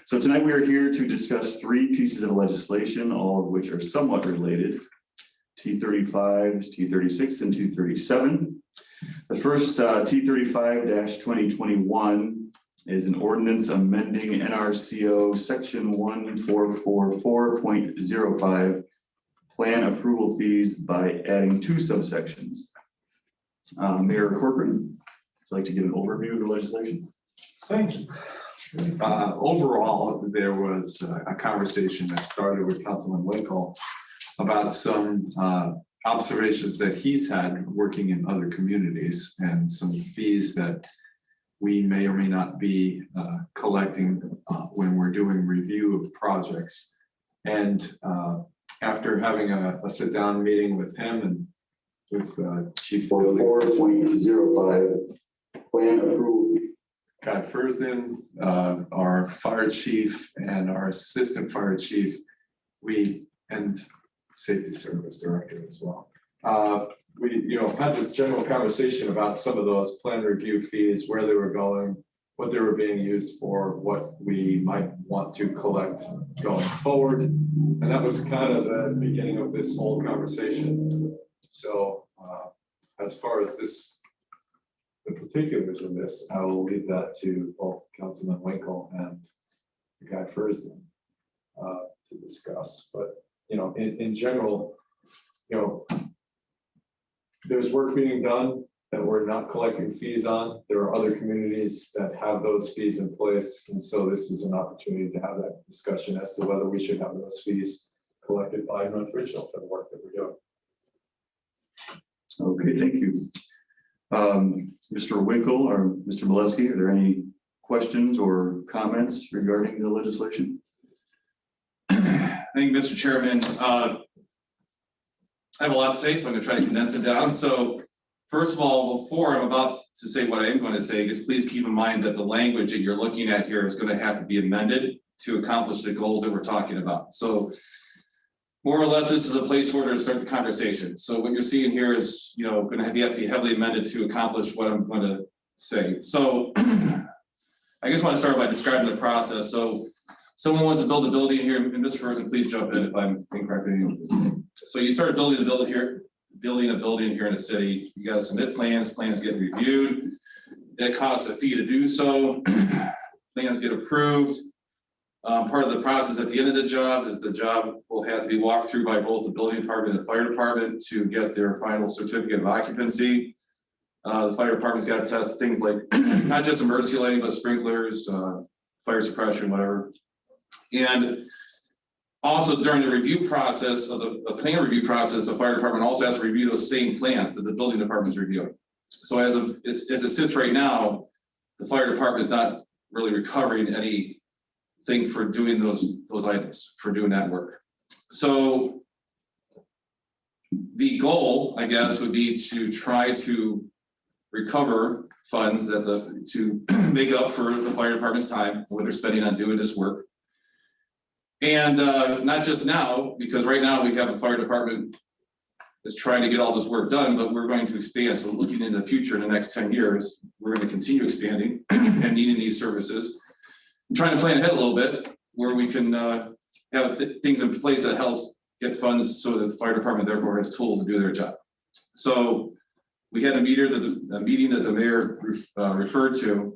So tonight we are here to discuss three pieces of legislation, all of which are somewhat related. T35, T36, and T37. The first T35-2021 is an ordinance amending NRCO section 1444.05 plan approval fees by adding two subsections. Mayor Corcoran, would you like to give an overview of the legislation? Thank you. Overall, there was a conversation that started with Councilman Winkle about some observations that he's had working in other communities and some fees that we may or may not be collecting when we're doing review of projects. And after having a sit-down meeting with him and with Chief 4.05 plan approval. Guy Fursden, our fire chief and our assistant fire chief, and safety service director as well. We had this general conversation about some of those plan review fees, where they were going, what they were being used for, what we might want to collect going forward. And that was kind of the beginning of this whole conversation. So as far as the particulars of this, I will leave that to both Councilman Winkle and Guy Fursden to discuss. But in general, there's work being done that we're not collecting fees on. There are other communities that have those fees in place, and so this is an opportunity to have that discussion as to whether we should have those fees collected by North Ridgeville for the work that we're doing. Okay, thank you. Mr. Winkle or Mr. Molesky, are there any questions or comments regarding the legislation? Thank you, Mr. Chairman. I have a lot to say, so I'm going to try to condense it down. So first of all, before I'm about to say what I am going to say, just please keep in mind that the language that you're looking at here is going to have to be amended to accomplish the goals that we're talking about. So more or less, this is a placeholder to start the conversation. So what you're seeing here is, going to have to be heavily amended to accomplish what I'm going to say. So I just want to start by describing the process. So someone wants to build a building here, and Mr. Fursden, please jump in if I'm incorrect. So you start building a building here in a city. You got to submit plans get reviewed. It costs a fee to do so. Plans get approved. Part of the process at the end of the job is the job will have to be walked through by both the building department and the fire department to get their final certificate of occupancy. The fire department's got to test things like not just emergency lighting, but sprinklers, fire suppression, whatever. And also during the review process of the plan review process, the fire department also has to review those same plans that the building department is reviewing. So as it sits right now, the fire department is not really recovering anything for doing those items, for doing that work. So the goal, I guess, would be to try to recover funds to make up for the fire department's time, what they're spending on doing this work. And not just now, because right now we have a fire department that's trying to get all this work done, but we're going to expand. So looking into the future in the next 10 years, we're going to continue expanding and needing these services. I'm trying to plan ahead a little bit where we can have things in place that helps get funds so that the fire department therefore has tools to do their job. So we had a meeting that the mayor referred to.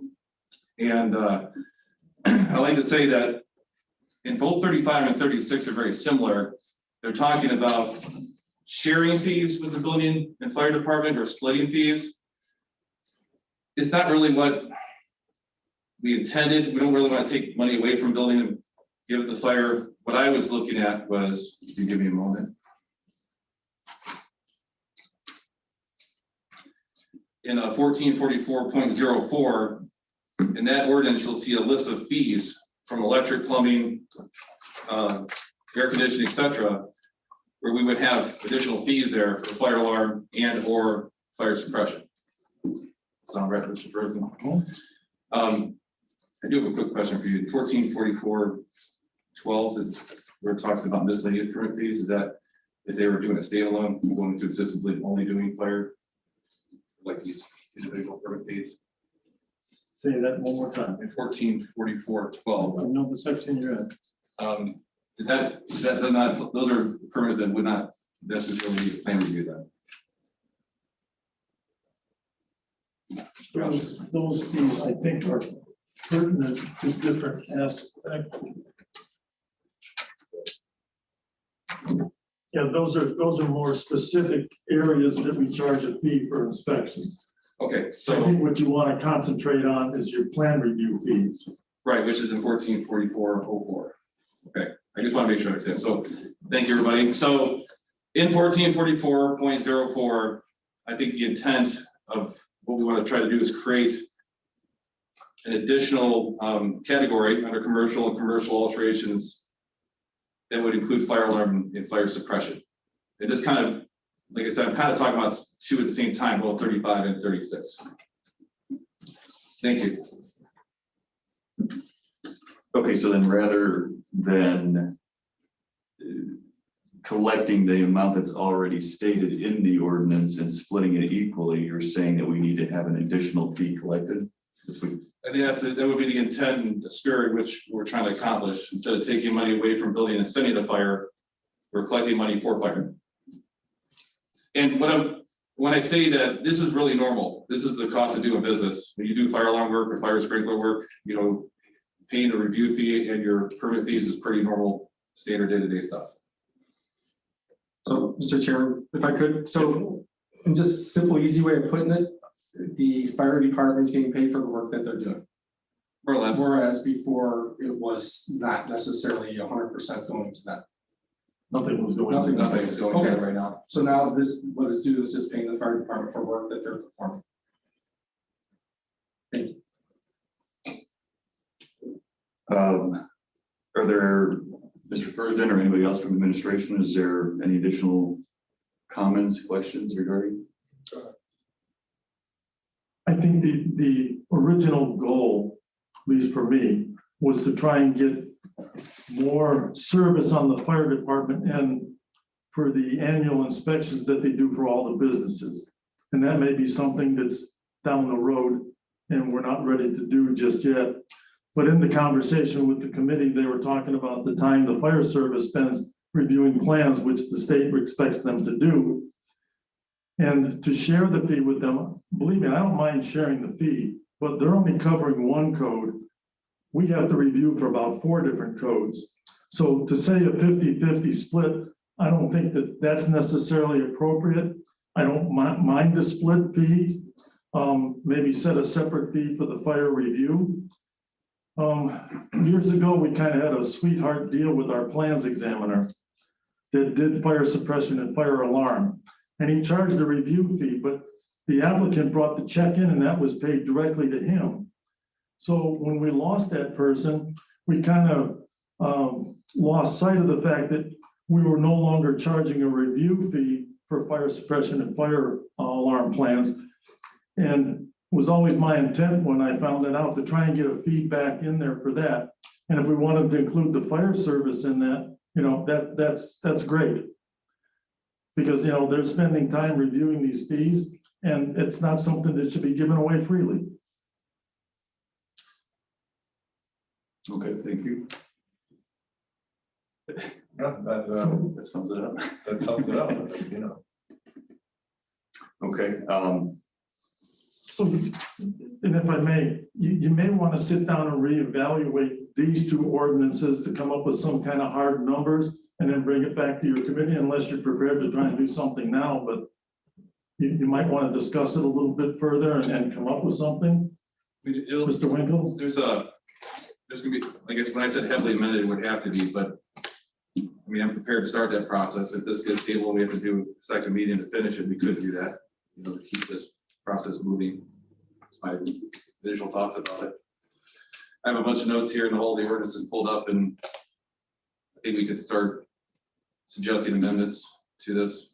And I like to say that in both 35 and 36 are very similar. They're talking about sharing fees with the building and fire department or splitting fees. It's not really what we intended. We don't really want to take money away from building and give it to fire. What I was looking at was, if you give me a moment. In 1444.04, in that ordinance, you'll see a list of fees from electric, plumbing, air conditioning, etc., where we would have additional fees there for fire alarm and or fire suppression. Sound right, Mr. Fursden? I do have a quick question for you. 1444.12 is where it talks about miscellaneous permit fees. Is that if they were doing a standalone, going to existently only doing fire, like these individual permit fees? Say that one more time. 144412. I know the section you're in. Is that does not, those are permits that would not necessarily need a plan review then? Those fees, I think, are pertinent to different aspects. Yeah, those are more specific areas that we charge a fee for inspections. Okay, I so, think what you want to concentrate on is your plan review fees. right, which is in 144404. Okay, I just want to make sure I understand. So, thank you, everybody. So, in 1444.04, I think the intent of what we want to try to do is create an additional category under commercial and commercial alterations that would include fire alarm and fire suppression. And this kind of, like I said, I'm kind of talking about two at the same time, both 35 and 36. Thank you. Okay, so then rather than collecting the amount that's already stated in the ordinance and splitting it equally, you're saying that we need to have an additional fee collected? That's what, I think that would be the intent and the spirit which we're trying to accomplish. Instead of taking money away from building and sending a fire, we're collecting money for fire. And when I say that this is really normal, this is the cost of doing business. When you do fire alarm work or fire sprinkler work, you know, paying a review fee and your permit fees is pretty normal, standard day-to-day stuff. So, Mr. Chairman, if I could, so in just simple, easy way of putting it, the fire department is getting paid for the work that they're doing. More or less. Whereas before, it was not necessarily 100% going to them. Nothing was going. Nothing is going on right now. So now this, what it's doing is just paying the fire department for work that they're performing. Thank you. are there, Mr. Fursden or anybody else from administration, is there any additional comments, questions regarding? I think the original goal, at least for me, was to try and get more service on the fire department and for the annual inspections that they do for all the businesses. And that may be something that's down the road and we're not ready to do just yet. But in the conversation with the committee, they were talking about the time the fire service spends reviewing plans, which the state expects them to do. And to share the fee with them, believe me, I don't mind sharing the fee, but they're only covering one code. We have to review for about 4 different codes. So to say a 50-50 split, I don't think that that's necessarily appropriate. I don't mind the split fee. Maybe set a separate fee for the fire review. Years ago, we kind of had a sweetheart deal with our plans examiner that did fire suppression and fire alarm. And he charged a review fee, but the applicant brought the check in and that was paid directly to him. So when we lost that person, we kind of lost sight of the fact that we were no longer charging a review fee for fire suppression and fire alarm plans. And it was always my intent when I found that out to try and get a feedback in there for that. And if we wanted to include the fire service in that, you know, that's great. Because, you know, they're spending time reviewing these fees and it's not something that should be given away freely. Okay, thank you. Yeah, That sums it up. that sums it up, you know. Okay, So, and if I may, you may want to sit down and reevaluate these 2 ordinances to come up with some kind of hard numbers and then bring it back to your committee unless you're prepared to try and do something now, but you might want to discuss it a little bit further and come up with something. Mr. Winkle? There's gonna be, I guess when I said heavily amended, it would have to be, but I mean, I'm prepared to start that process. If this gets tabled, we have to do a second meeting to finish it, we could do that, you know, to keep this process moving. That's my visual thoughts about it. I have a bunch of notes here and all the ordinances pulled up, and I think we could start suggesting amendments to this.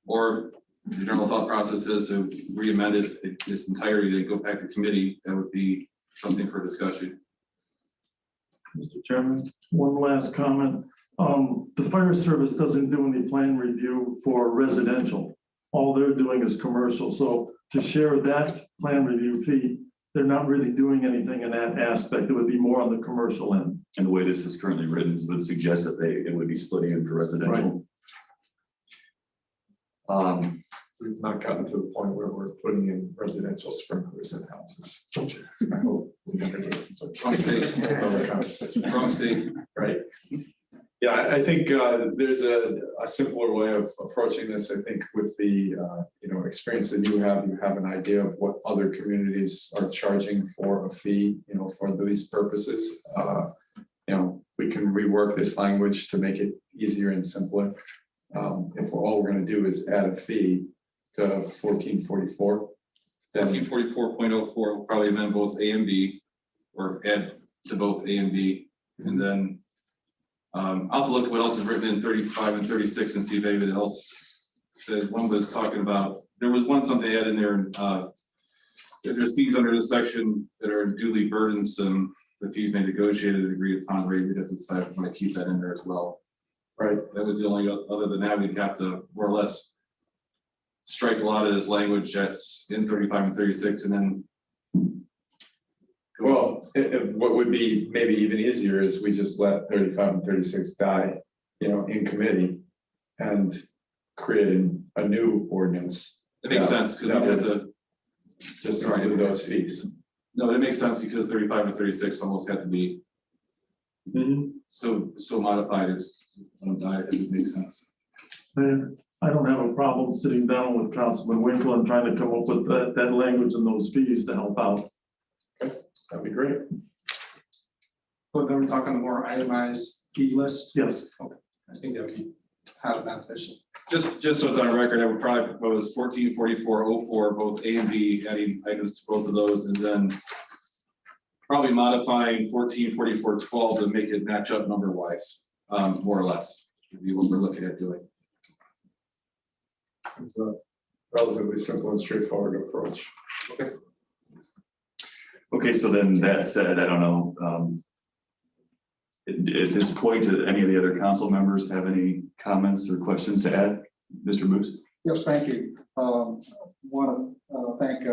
Or the general thought process is to re-amend it this entirety, to go back to committee. That would be something for discussion. Mr. Chairman, one last comment. The fire service doesn't do any plan review for residential. All they're doing is commercial. So to share that plan review fee they're not really doing anything in that aspect. It would be more on the commercial end. And the way this is currently written would suggest that it would be splitting in for residential. We've not gotten to the point where we're putting in residential sprinklers in houses. I hope we never do. Wrong state. Another conversation. Wrong state. Right. Yeah, I think there's a simpler way of approaching this. I think with the experience that you have an idea of what other communities are charging for a fee, for these purposes. We can rework this language to make it easier and simpler. If all we're going to do is add a fee to 1444, then 1444.04 will probably amend both A and B, or add to both A and B, and then I'll have to look at what else is written in 35 and 36 and see if anything else said. One was talking about, there was one something they had in there, if there's fees under the section that are duly burdensome, the fees may negotiate and agreed upon rate, we'd have to decide if we want to keep that in there as well. right. That was the only, other than that, we'd have to more or less strike a lot of this language that's in 35 and 36 and then. Well, what would be maybe even easier is we just let 35 and 36 die, in committee and create a new ordinance. It makes sense, because we have to, Just to include those fees. no, it makes sense because 35 and 36 almost have to be so modified, it's, it makes sense. And I don't have a problem sitting down with Councilman Winkle and trying to come up with that language and those fees to help out. That'd be great. But then we're talking a more itemized fee list. Yes. I think that would be highly beneficial. Just so it's on record, I would probably propose 144404, both A and B, adding items to both of those, and then probably modifying 144412 to make it match up number wise, more or less, would be what we're looking at doing. It's a relatively simple and straightforward approach. Okay, so then that said, I don't know, at this point, do any of the other council members have any comments or questions to add? Mr. Moose? Yes, thank you. Want to thank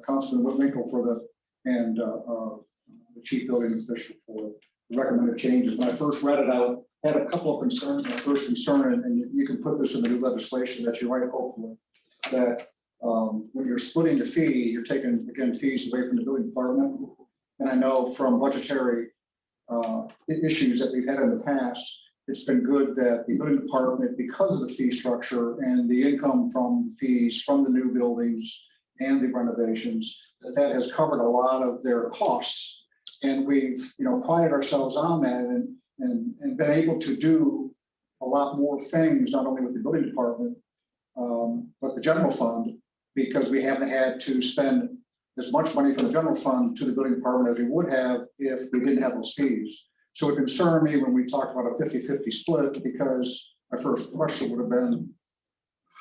Councilman Winkle and the chief building official for the recommended changes. When I first read it, I had a couple of concerns. My first concern, and you can put this in the new legislation that you write, hopefully, that when you're splitting the fee, you're taking, again, fees away from the building department. And I know from budgetary issues that we've had in the past, it's been good that the building department, because of the fee structure and the income from fees from the new buildings and the renovations, that has covered a lot of their costs. And we've, prided ourselves on that and been able to do a lot more things, not only with the building department, but the general fund, because we haven't had to spend as much money from the general fund to the building department as we would have if we didn't have those fees. So it concerned me when we talked about a 50-50 split, because my first question would have been,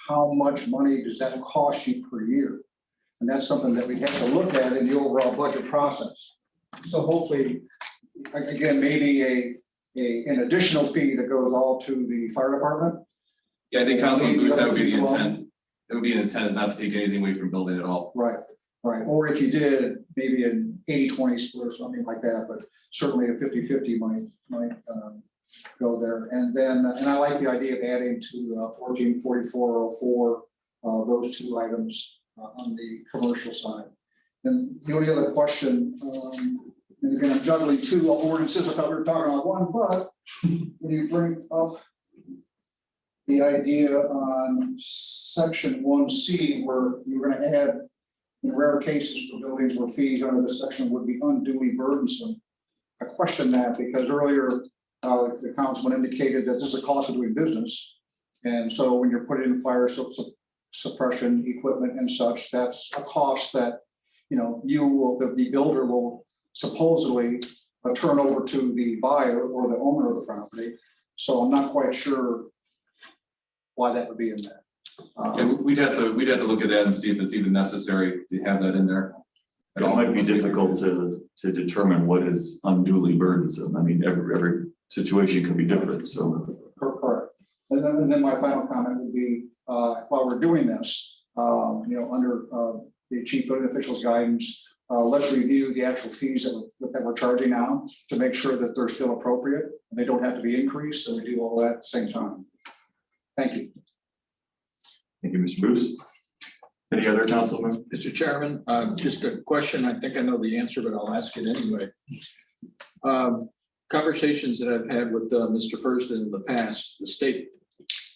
how much money does that cost you per year? And that's something that we have to look at in the overall budget process. So hopefully, again, maybe an additional fee that goes all to the fire department. Yeah, I think Councilman Booth, that would be the intent. It would be an intent not to take anything away from building at all. Right. Or if you did, maybe an 80-20 split or something like that, but certainly a 50-50 might go there. And then, and I like the idea of adding to 144404, those two items on the commercial side. And the only other question, and again, I'm juggling two ordinances. I thought we were talking on one, but when you bring up the idea on section 1C, where you're going to add, in rare cases for buildings where fees under this section would be unduly burdensome. I question that because earlier the councilman indicated that this is a cost of doing business. And so when you're putting in fire suppression equipment and such, that's a cost that, the builder will supposedly turn over to the buyer or the owner of the property. So I'm not quite sure why that would be in there. Yeah, we'd have to look at that and see if it's even necessary to have that in there. It might be difficult to determine what is unduly burdensome. I mean, every situation could be different, so. Correct. And then my final comment would be, while we're doing this, under the chief building official's guidance, let's review the actual fees that we're charging now to make sure that they're still appropriate and they don't have to be increased. So we do all that at the same time. Thank you. Thank you, Mr. Booth. Any other council members? Mr. Chairman, just a question. I think I know the answer, but I'll ask it anyway. Conversations that I've had with Mr. Thurston in the past, the state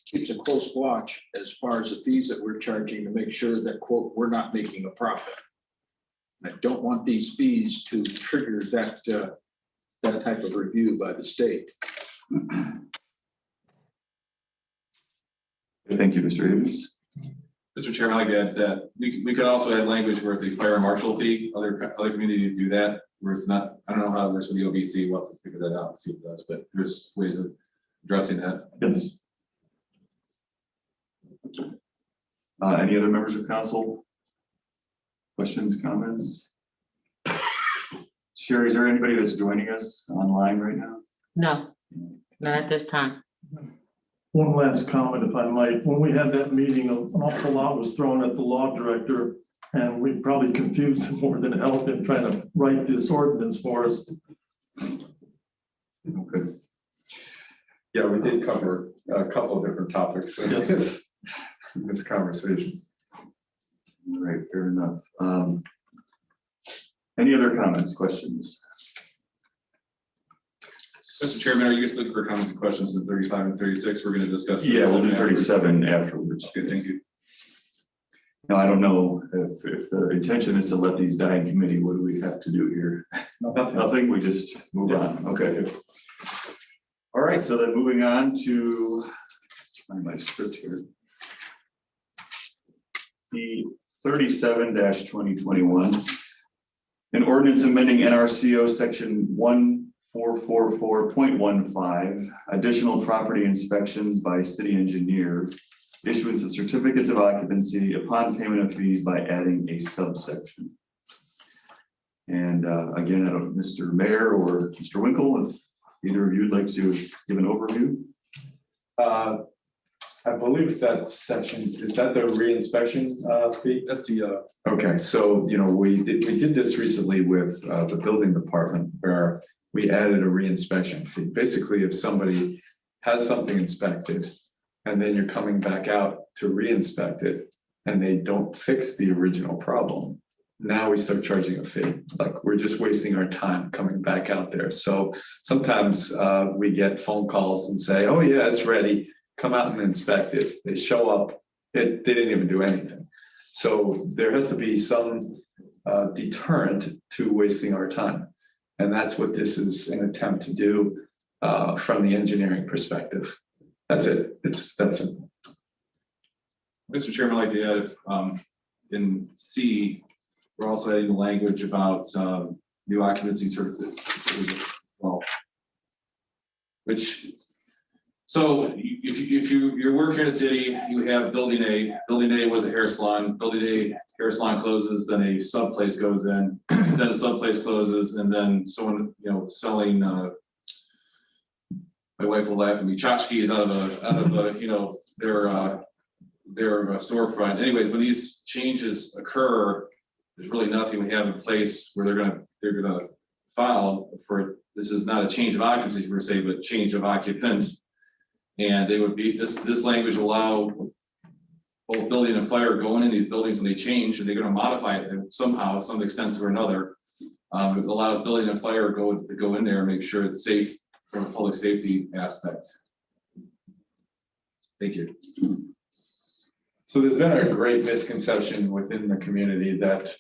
keeps a close watch as far as the fees that we're charging to make sure that, quote, we're not making a profit. I don't want these fees to trigger that type of review by the state. Thank you, Mr. Evans. Mr. Chairman, I'd like to add that we could also add language where it's a fire marshal fee. Other communities do that, where it's not, I don't know how it works with the OBC. We'll have to figure that out and see what it does, but there's ways of addressing that. Yes. Any other members of council? Questions, comments? Sherry, is there anybody that's joining us online right now? No, not at this time. One last comment, if I might. When we had that meeting, an awful lot was thrown at the law director, and we probably confused him more than helped him trying to write this ordinance for us. Okay. Yeah, we did cover a couple of different topics in this conversation. All right, fair enough. Any other comments, questions? Mr. Chairman, are you guys looking for comments and questions in 35 and 36? We're going to discuss. Yeah, we'll do 37 afterwards. Okay, thank you. Now, I don't know if the intention is to let these die in committee, what do we have to do here? Nothing, we just move on. Okay. All right, so then moving on to, find my script here. The 37-2021, an ordinance amending NRCO section 1444.15, additional property inspections by city engineer, issuance of certificates of occupancy upon payment of fees by adding a subsection. And again, I don't, Mr. Mayor or Mr. Winkle, if either of you would like to give an overview. I believe that section, is that the reinspection fee? That's the Okay, so, you know, we did this recently with the building department where we added a reinspection fee. Basically, if somebody has something inspected and then you're coming back out to reinspect it and they don't fix the original problem, now we start charging a fee. Like, we're just wasting our time coming back out there. So sometimes we get phone calls and say, oh yeah, it's ready. Come out and inspect it. They show up, they didn't even do anything. So there has to be some deterrent to wasting our time. And that's what this is an attempt to do from the engineering perspective. That's it. That's it. Mr. Chairman, I'd like to add, in C, we're also adding the language about new occupancy certificate. Well, which, so if you're working in a city, you have building A. Building A was a hair salon. Building A, hair salon closes, then a sub place goes in, then a sub place closes, and then someone, you know, selling. My wife will laugh at me. Tchotchkes out of a you know, their storefront. Anyways, when these changes occur, there's really nothing we have in place where they're gonna file for. This is not a change of occupancy per se, but change of occupant. And they would be, this language will allow both building and fire going in these buildings when they change, and they're gonna modify it somehow, some extent or another. It allows building and fire to go in there and make sure it's safe from a public safety aspect. Thank you. So there's been a great misconception within the community that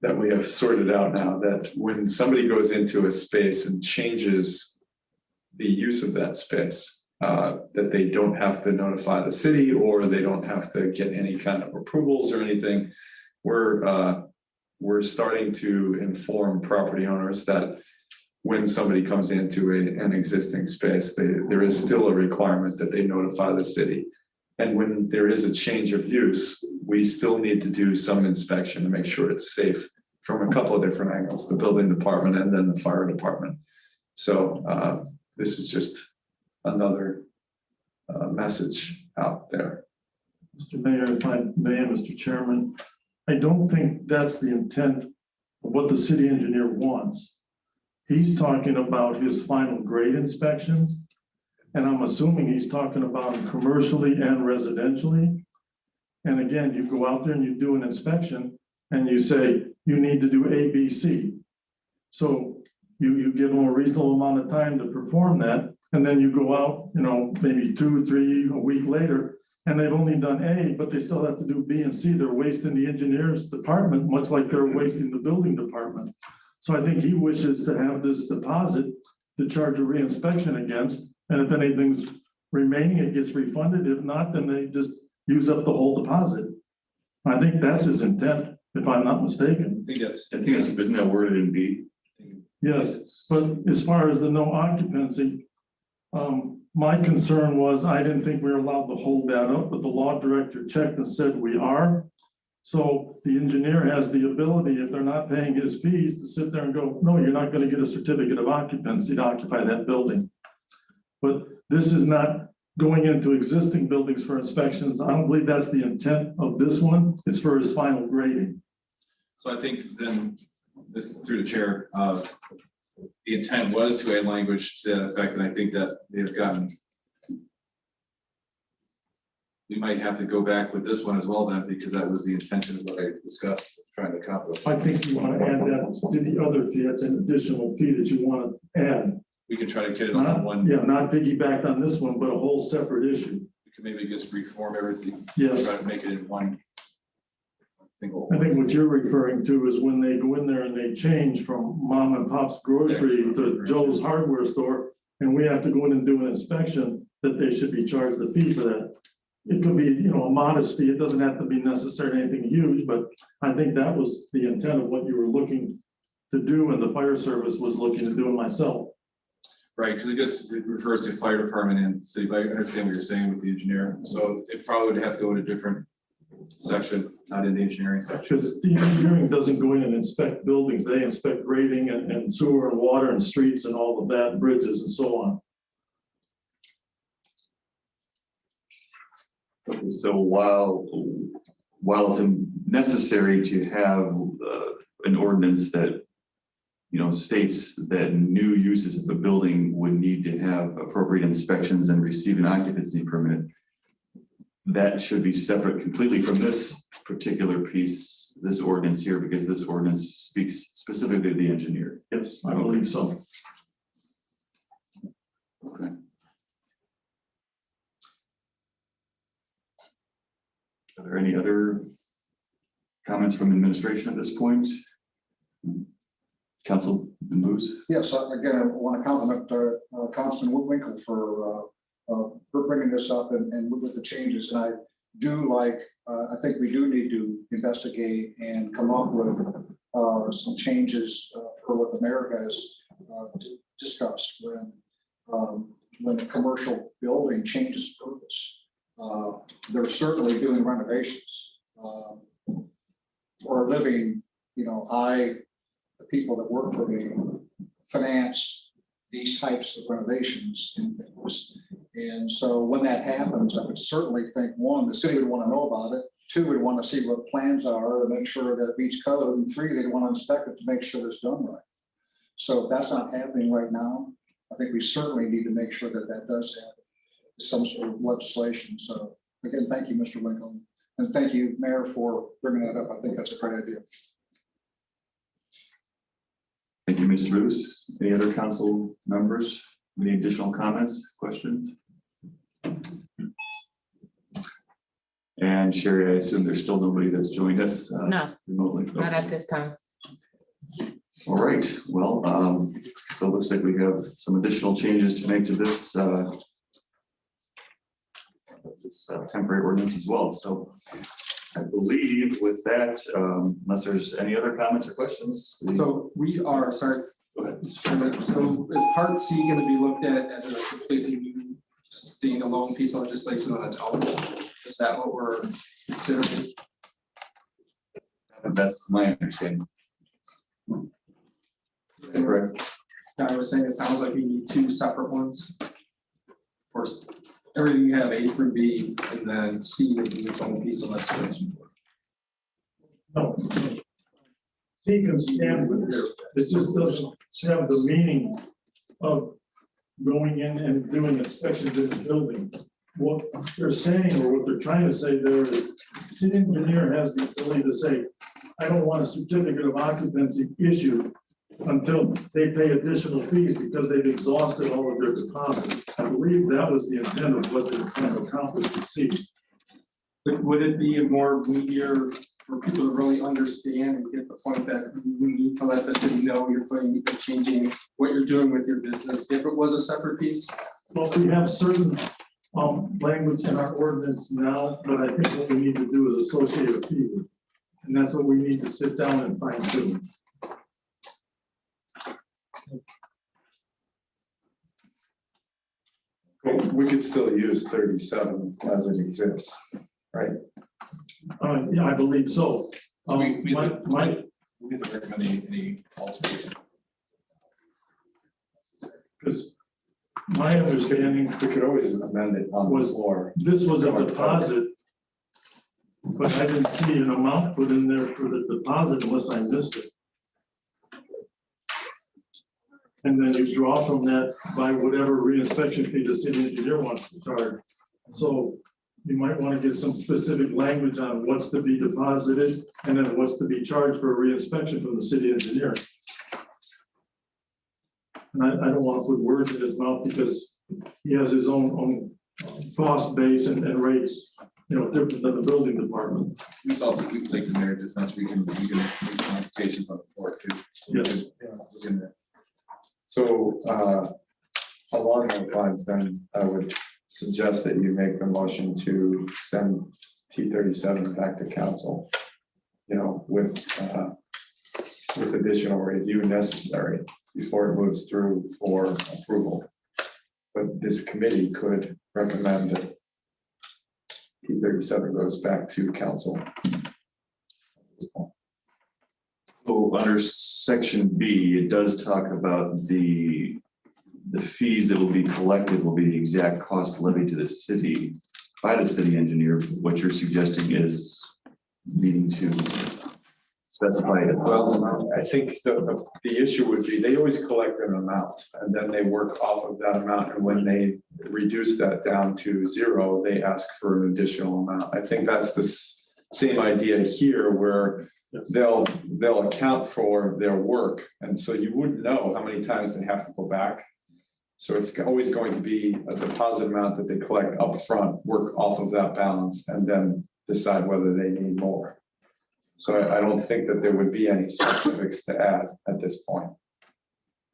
that we have sorted out now, that when somebody goes into a space and changes the use of that space, that they don't have to notify the city or they don't have to get any kind of approvals or anything. We're starting to inform property owners that when somebody comes into an existing space, there is still a requirement that they notify the city. And when there is a change of use, we still need to do some inspection to make sure it's safe from a couple of different angles, the building department and then the fire department. So this is just another message out there. Mr. Mayor, if I may, Mr. Chairman, I don't think that's the intent of what the city engineer wants. He's talking about his final grade inspections. And I'm assuming he's talking about them commercially and residentially. And again, you go out there and you do an inspection and you say, you need to do A, B, C. So you give them a reasonable amount of time to perform that. And then you go out, maybe 2 or 3 a week later, and they've only done A, but they still have to do B and C. They're wasting the engineer's department, much like they're wasting the building department. So I think he wishes to have this deposit to charge a reinspection against. And if anything's remaining, it gets refunded. If not, then they just use up the whole deposit. I think that's his intent, if I'm not mistaken. I think that's, isn't that worded in B? Yes, but as far as the no occupancy, my concern was I didn't think we were allowed to hold that up, but the law director checked and said we are. So the engineer has the ability, if they're not paying his fees, to sit there and go, no, you're not going to get a certificate of occupancy to occupy that building. But this is not going into existing buildings for inspections. I don't believe that's the intent of this one. It's for his final grading. so I think then, this through the chair, the intent was to add language to that effect, and I think that they've gotten. We might have to go back with this one as well then, because that was the intention of what I discussed, trying to accomplish. I think you want to add that to the other fee. That's an additional fee that you want to add. We can try to get it on Not, one, yeah, not piggybacked on this one, but a whole separate issue. we can maybe just reform everything, Yes. try to make it in one single. I think what you're referring to is when they go in there and they change from mom and pop's grocery to Joe's hardware store, and we have to go in and do an inspection, that they should be charged a fee for that. It could be, a modest fee. It doesn't have to be necessarily anything huge, but I think that was the intent of what you were looking to do, and the fire service was looking to do it myself. Right, because it refers to fire department and city, but I understand what you're saying with the engineer, so it probably would have to go in a different section, not in the engineering section. Because the engineering doesn't go in and inspect buildings. They inspect grading and sewer and water and streets and all of that, bridges and so on. Okay, so while it's necessary to have an ordinance that states that new uses of the building would need to have appropriate inspections and receive an occupancy permit, that should be separate completely from this particular piece, this ordinance here, because this ordinance speaks specifically to the engineer. Yes, I believe so. Okay. Are there any other comments from administration at this point? Councilman Booth? Yes, again, I want to compliment Councilman Winkle for bringing this up and with the changes. And I do like, I think we do need to investigate and come up with some changes for what the mayor has discussed when a commercial building changes purpose. They're certainly doing renovations. For a living, the people that work for me finance these types of renovations and things. And so when that happens, I would certainly think, one, the city would want to know about it. 2, we'd want to see what plans are to make sure that it meets code. And 3, they'd want to inspect it to make sure it's done right. So if that's not happening right now, I think we certainly need to make sure that that does happen. Some sort of legislation. So again, thank you, Mr. Winkle. And thank you, Mayor, for bringing that up. I think that's a great idea. Thank you, Mr. Bruce. Any other council members? Any additional comments, questions? And Sherry, I assume there's still nobody that's joined us No, remotely? not at this time. All right, well, so it looks like we have some additional changes to make to this temporary ordinance as well. So I believe with that, unless there's any other comments or questions. So we are, sorry, Go ahead. so is part C going to be looked at as a completely new standalone piece of legislation on its own? Is that what we're considering? That's my understanding. Correct. I was saying, it sounds like we need 2 separate ones. Of course, everything you have A through B, and then C would be its own piece of legislation. No. He can stand with it. It just doesn't have the meaning of going in and doing inspections in the building. What they're saying, or what they're trying to say there is, the city engineer has the ability to say, I don't want a certificate of occupancy issued until they pay additional fees because they've exhausted all of their deposits. I believe that was the intent of what they're trying to accomplish to see. But would it be a more meatier for people to really understand and get the point that we need to let the city know you're changing what you're doing with your business if it was a separate piece? Well, we have certain language in our ordinance now, but I think what we need to do is associate a fee with it. And that's what we need to sit down and fine tune. Well, we could still use 37 as it exists, right? Yeah, I believe so. We My, We have to recommend any alteration. because my understanding, We could always amend it on the Was- floor. this was a deposit, but I didn't see an amount put in there for the deposit unless I missed it. And then you draw from that by whatever reinspection fee the city engineer wants to charge. So you might want to get some specific language on what's to be deposited and then what's to be charged for a reinspection from the city engineer. And I don't want to put words in his mouth because he has his own cost base and rates, different than the building department. We also, like the mayor just mentioned, we can make modifications on the floor too. Yes. We can- So along those lines, then I would suggest that you make the motion to send T37 back to council. With additional review necessary before it moves through for approval. But this committee could recommend that T37 goes back to council. So under section B, it does talk about the fees that will be collected will be the exact cost levied to the city by the city engineer. What you're suggesting is needing to specify it. Well, I think the issue would be, they always collect an amount, and then they work off of that amount, and when they reduce that down to zero, they ask for an additional amount. I think that's the same idea here, where they'll account for their work, and so you wouldn't know how many times they have to go back. So it's always going to be a deposit amount that they collect upfront, work off of that balance, and then decide whether they need more. So I don't think that there would be any specifics to add at this point.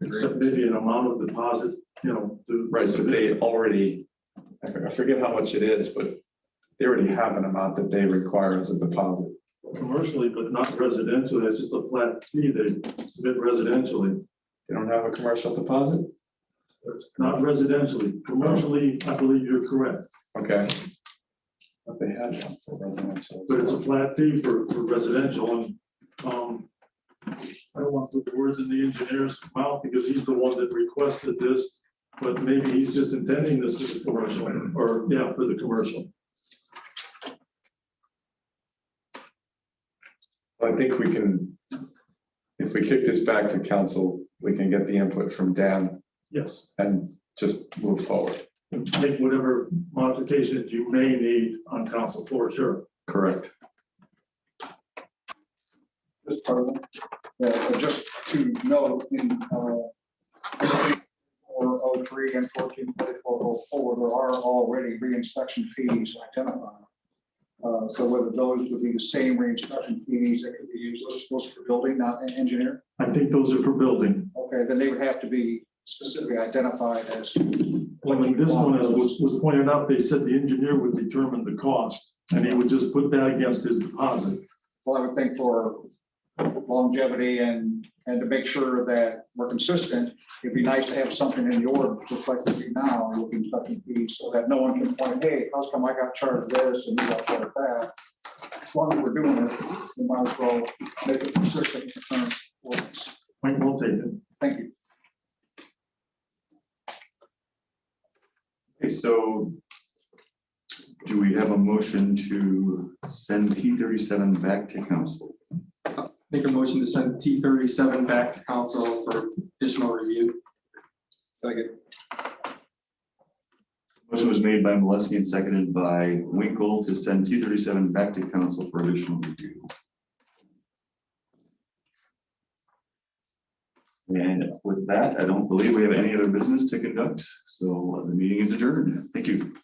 Except maybe an amount of deposit, Right, so they already, I forget how much it is, but they already have an amount that they require as a deposit. commercially, but not residential. That's just a flat fee they submit residentially. They don't have a commercial deposit? Not residentially. Commercially, I believe you're correct, Okay. But they had one for residential. but it's a flat fee for residential and, I don't want to put the words in the engineer's mouth because he's the one that requested this, but maybe he's just intending this for the commercial or, yeah, for the commercial. I think we can, if we kick this back to council, we can get the input from Dan Yes, and just move forward. make whatever modifications you may need on council for sure. Correct. Just part of it. Yeah, just to note in 403 and 144404, there are already reinspection fees identified. So whether those would be the same reinspection fees that could be used, those for building, not engineer. I think those are for building. Okay, then they would have to be specifically identified as. Well, in this one, as was pointed out, they said the engineer would determine the cost and he would just put that against his deposit. Well, I would think for longevity and to make sure that we're consistent, it'd be nice to have something in the order, just like we do now, looking inspection fees, so that no one can point, hey, how come I got charged this and you got charged that? As long as we're doing it, we might as well make it consistent in the current ordinance. Point well taken. Thank you. Okay, so Do we have a motion to send T37 back to council? Make a motion to send T37 back to council for additional review. Second. Motion was made by Molesky and seconded by Winkle to send T37 back to council for additional review. And with that, I don't believe we have any other business to conduct, so the meeting is adjourned. Thank you.